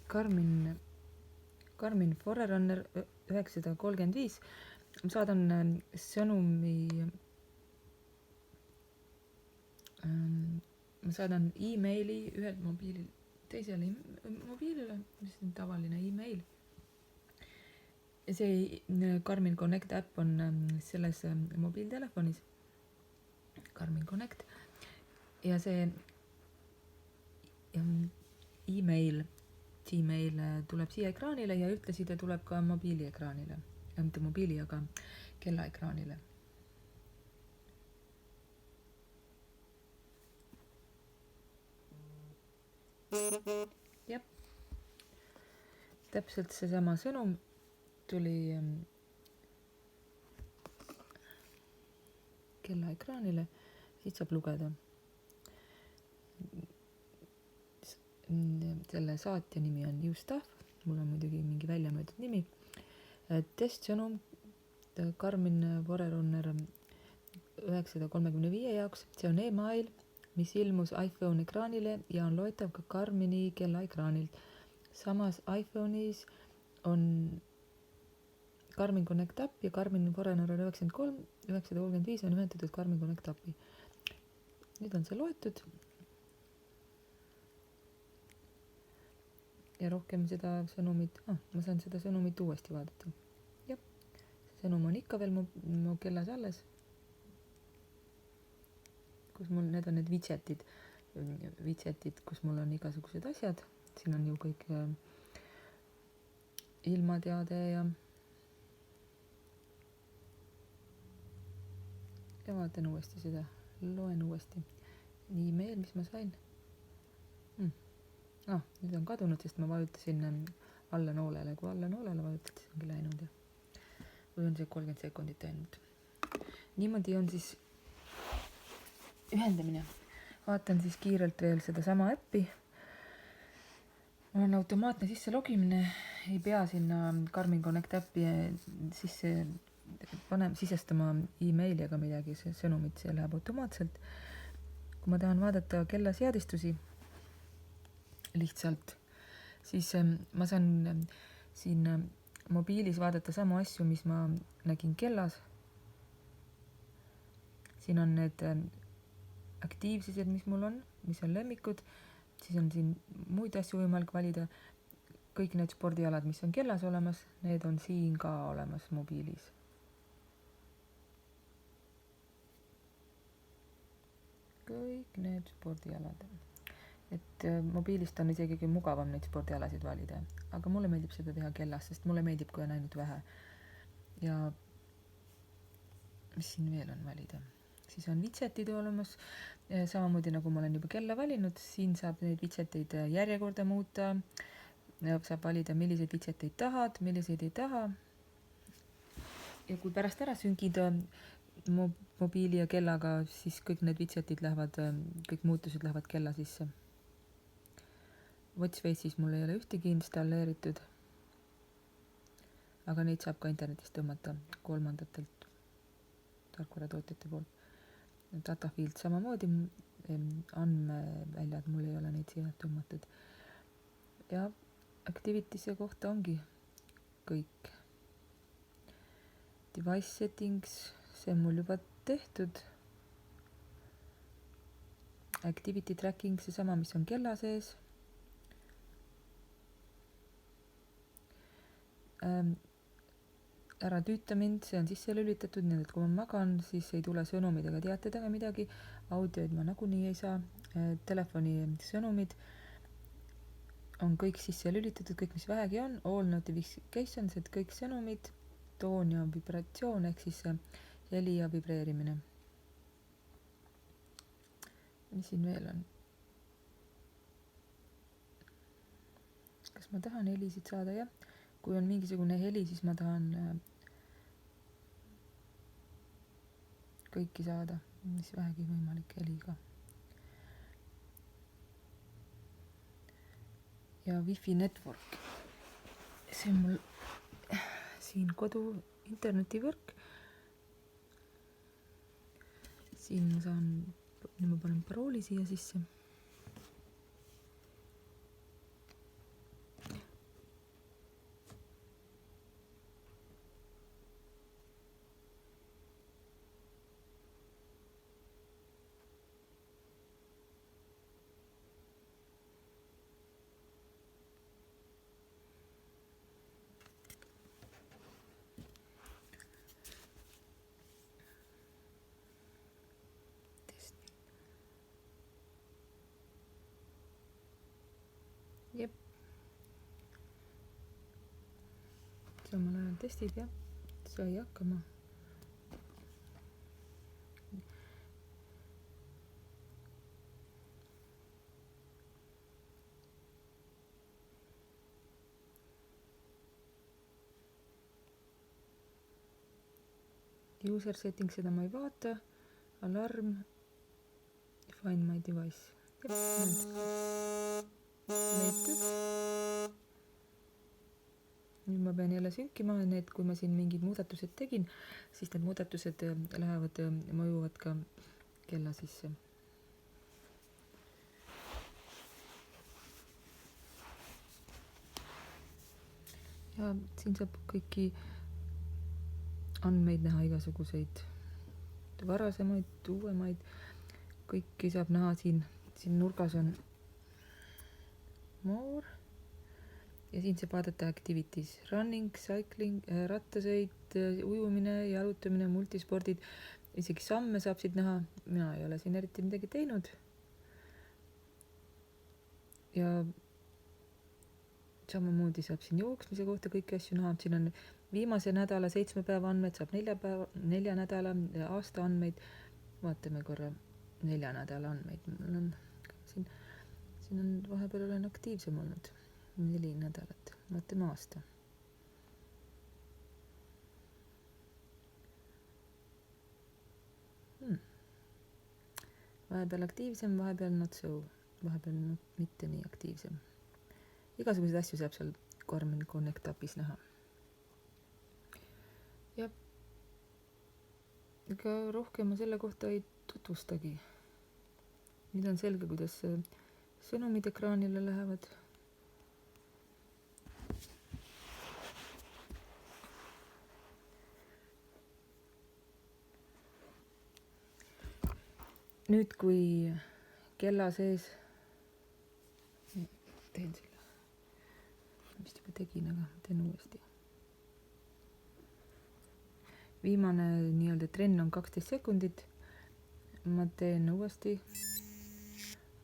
Garmin Forerunner 935. Ma saadan sõnumi, ma saadan emaili ühelt mobiililt teisele mobiilile, mis on tavaline email. Ja see Garmin Connect äpp on selles mobiiltelefonis, Garmin Connect, ja see email, Gmail tuleb siia ekraanile ja ühtlasi ta tuleb ka mobiiliekraanile, mitte mobiili, aga kellaekraanile. Jep, täpselt seesama sõnum tuli kellaekraanile, siit saab lugeda. Selle saatja nimi on Justaf, mul on muidugi mingi väljamõeldud nimi. Testsõnum Garmin Forerunner 935 jaoks, see on email, mis ilmus iPhone ekraanile ja on loetav ka Garmini kellaekraanilt. Samas iPhone'is on Garmin Connect äpp ja Garmin Forerunner 935 on ühendatud Garmin Connect äppi. Nüüd on see loetud. Ja rohkem seda sõnumit, ma saan seda sõnumit uuesti vaadata. Jah, see sõnum on ikka veel mu kellas alles, kus mul need on need widgetid, kus mul on igasugused asjad. Siin on ju kõik ilmateade ja vaatan uuesti seda, loen uuesti. Email, mis ma sain. Nüüd on kadunud, sest ma vajutasin alla noolele. Kui alla noolele vajutad, siis ongi läinud. Või on see 30 sekundit ainult. Niimoodi on siis ühendamine. Vaatan siis kiirelt veel seda sama äppi. Mul on automaatne sisse logimine. Ei pea sinna Garmin Connect äppi sisestama emaili ega midagi. See sõnumit, see läheb automaatselt. Kui ma tahan vaadata kellaseadistusi lihtsalt, siis ma saan siin mobiilis vaadata samu asju, mis ma nägin kellas. Siin on need aktiivsused, mis mul on, mis on lemmikud. Siis on siin muid asju võimalik valida. Kõik need spordialad, mis on kellas olemas, need on siin ka olemas mobiilis. Kõik need spordialad. Et mobiilist on isegi mugavam neid spordialasid valida, aga mulle meeldib seda teha kellas, sest mulle meeldib, kui on ainult vähe. Ja mis siin veel on valida? Siis on widgetid olemas, samamoodi nagu ma olen juba kella valinud, siin saab neid widgeteid järjekorda muuta, saab valida, milliseid widgeteid tahad, milliseid ei taha. Ja kui pärast ära süngida mobiili ja kellaga, siis kõik need widgetid lähevad, kõik muutused lähevad kella sisse. Watchface'is mul ei ole ühtegi installeeritud, aga neid saab ka internetist tõmmata kolmandatelt tarkvaratootjate poolt. Datafield samamoodi, andmeväljad, mul ei ole neid siia tõmmatud. Ja activities'e kohta ongi kõik. Device settings, see on mul juba tehtud. Activity tracking, see sama, mis on kella sees. Ära tüüta mind, see on sisse lülitatud, nii et kui ma magan, siis ei tule sõnumid ega teated ega midagi. Audioid ma nagunii ei saa. Telefoni sõnumid on kõik sisse lülitatud, kõik mis vähegi on. All notifications, et kõik sõnumid, toon ja vibratsioon, ehk siis heli ja vibreerimine. Mis siin veel on? Kas ma tahan helisid saada? Jah. Kui on mingisugune heli, siis ma tahan kõiki saada, mis vähegi võimalik heliga. Ja Wi-Fi network. See on mul siin kodu internetivõrk. Siin ma saan, nüüd ma panen parooli siia sisse. jep, samal ajal testid, jah, sai hakkama. User settings, seda ma ei vaata. Alarm, find my device. Leitud. Nüüd ma pean jälle sünkima need, kui ma siin mingid muudatused tegin, siis need muudatused lähevad, mõjuvad ka kella sisse. Ja siin saab kõiki andmeid näha, igasuguseid varasemaid, uuemaid, kõiki saab näha siin nurgas on more ja siin saab vaadata activities, running, cycling, rattasõit, ujumine, jalutamine, multispordid, isegi samme saab siit näha, mina ei ole siin eriti midagi teinud. Ja samamoodi saab siin jooksmise kohta kõiki asju näha, siin on viimase nädala 7 päeva andmed, saab 4 nädala aasta andmeid, vaatame korra 4 nädala andmeid, mul on siin on vahepeal olen aktiivsem olnud, 4 nädalat, vaatame aasta. Vahepeal aktiivsem, vahepeal not so, vahepeal mitte nii aktiivsem. Igasuguseid asju saab seal Garmin Connect appis näha. Ja ega rohkem ma selle kohta ei tutvustagi. Nüüd on selge, kuidas sõnumid ekraanile lähevad. Nüüd, kui kella sees teen selle, vist juba tegin, aga teen uuesti. Viimane nii-öelda trenn on 12 sekundit. Ma teen uuesti.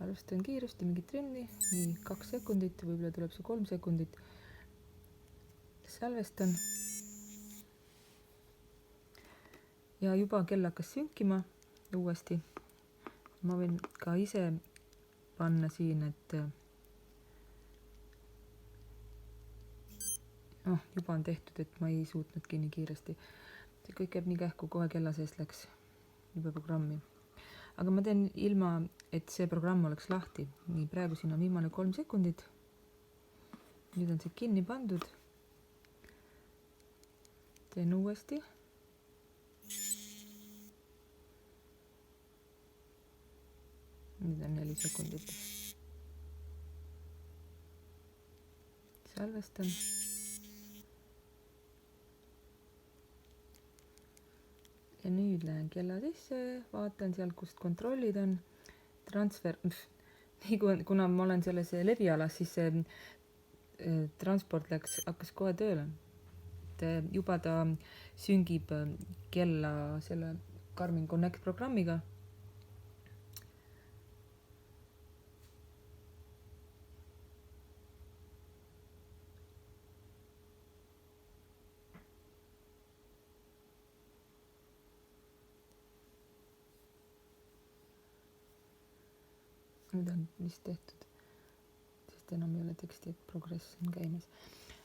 Alustan kiirusti mingit trenni. Nii 2 sekundit, võib-olla tuleb see 3 sekundit. Salvestan. Ja juba kell hakkas sünkima uuesti. Ma võin ka ise panna siin, et juba on tehtud, et ma ei suutnudki nii kiiresti. See kõik jääb nii kähku, kohe kella seest läks juba programmi. Aga ma teen ilma, et see programm oleks lahti. Nii, praegu siin on viimane 3 sekundit. Nüüd on see kinni pandud. Teen uuesti. Nüüd on 4 sekundit. Salvestan. Ja nüüd lähen kella sisse, vaatan seal, kust kontrollid on. Transfer, kuna ma olen selles levialas, siis see transport hakkas kohe tööle. Juba ta süngib kella selle Garmin Connect programmiga. Nüüd on vist tehtud, sest enam ei ole teksti, et progress on käimas.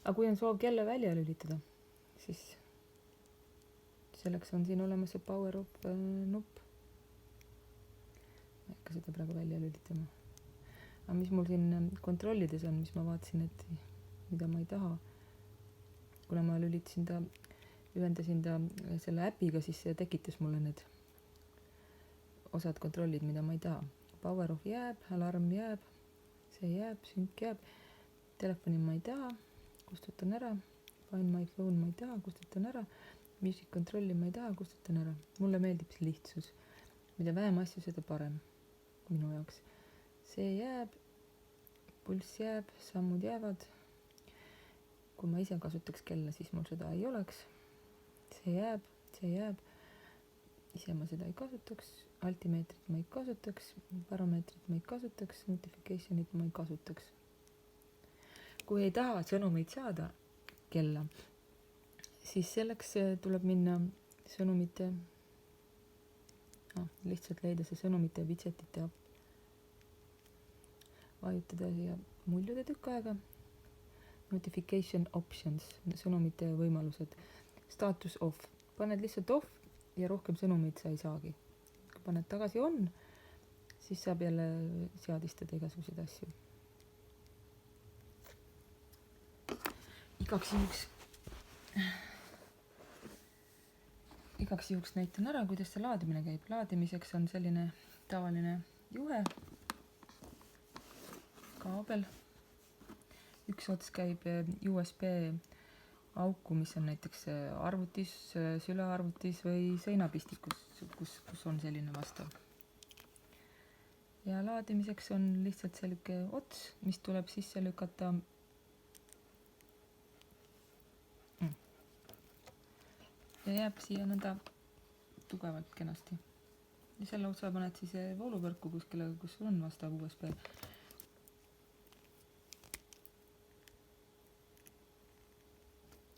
Aga kui on soov kella välja lülitada, siis selleks on siin olemas see power off nupp. Ma ei hakka seda praegu välja lülitama. Aga mis mul siin kontrollides on, mis ma vaatasin, et mida ma ei taha. Kuna ma lülitasin ta, ühendasin ta selle äpiga, siis see tekitas mulle need osad kontrollid, mida ma ei taha. Power off jääb, alarm jääb, see jääb, sync jääb, telefoni ma ei taha, kustutan ära, find my phone ma ei taha, kustutan ära, music controlli ma ei taha, kustutan ära. Mulle meeldib see lihtsus, mida vähem asju, seda parem minu jaoks. See jääb, pulss jääb, sammud jäävad. Kui ma ise kasutaks kella, siis mul seda ei oleks. See jääb. Ise ma seda ei kasutaks, altimeetrit ma ei kasutaks, parameetrit ma ei kasutaks, notificationit ma ei kasutaks. kui ei taha sõnumeid saada kella, siis selleks tuleb minna sõnumite, lihtsalt leida see sõnumite ja widgetite app. Vajutada siia muljude tükk aega. Notification options, sõnumite võimalused. Status off. Paned lihtsalt off ja rohkem sõnumeid sa ei saagi. Kui paned tagasi on, siis saab jälle seadistada igasuguseid asju. Igaks juhuks näitan ära, kuidas see laadimine käib. Laadimiseks on selline tavaline juhe, kaabel. Üks ots käib USB auku, mis on näiteks arvutis, sülearvutis või seinapistikus, kus on selline vastav. Ja laadimiseks on lihtsalt selline ots, mis tuleb sisse lükata. Ja jääb siia nõnda tugevalt kenasti. Ja selle otsa paned siis vooluvõrku kuskile, kus on vastav USB.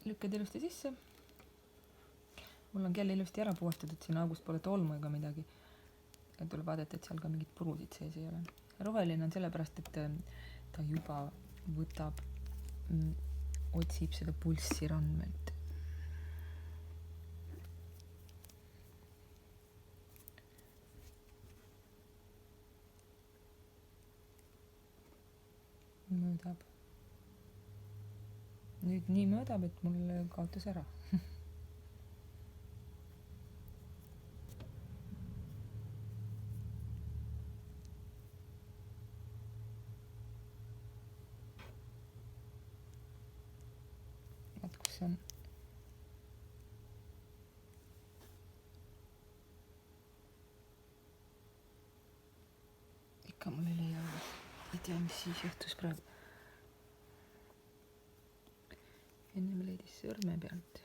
Lükkad ilusti sisse. Mul on kell ilusti ära puhastatud, siin august pole tolmu ega midagi. Ja tuleb vaadata, et seal ka mingid purusid sees ei ole. Roheline on sellepärast, et ta juba võtab, otsib seda pulssi randmelt. Mõõdab. Nüüd nii mõõdab, et mul kaotas ära. Vaat kus on. Ikka mul ei leia. Ei tea, mis siis juhtus praegu. Ennem leidis sõrme pealt.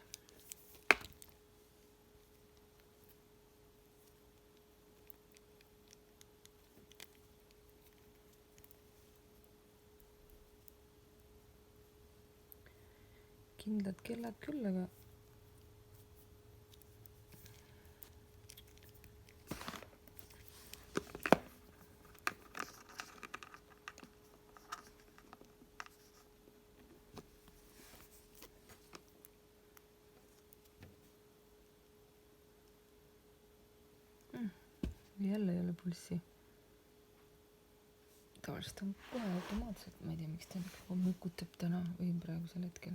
Kindlad kellad küll, aga jälle ei ole pulssi. Tavaliselt on kohe automaatselt, ma ei tea, miks ta mukutab täna või praegusel hetkel.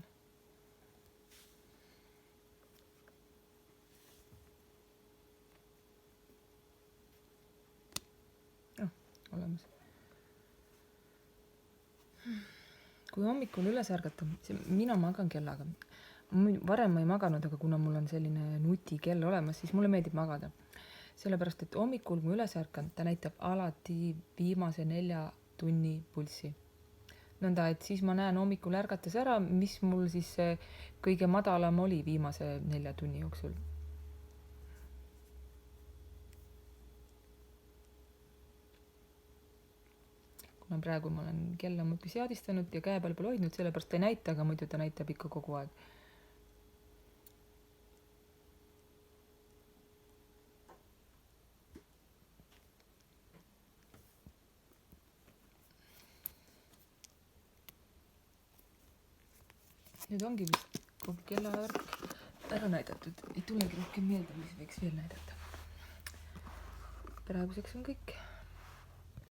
Olemas. Kui hommikul üles ärgata, mina magan kellaga. Varem ma ei maganud, aga kuna mul on selline nutikell olemas, siis mulle meeldib magada. Sellepärast, et hommikul kui üles ärkan, ta näitab alati viimase 4 tunni pulssi. Nõnda, et siis ma näen hommikul ärgates ära, mis mul siis kõige madalam oli viimase 4 tunni jooksul. Kuna praegu ma olen kella muudki seadistanud ja käe peal pole hoidnud, sellepärast ei näita, aga muidu ta näitab ikka kogu aeg. Nüüd ongi vist kogu kellavärk ära näidatud. Ei tulegi rohkem meelde, mis võiks veel näidata. Praeguseks on kõik.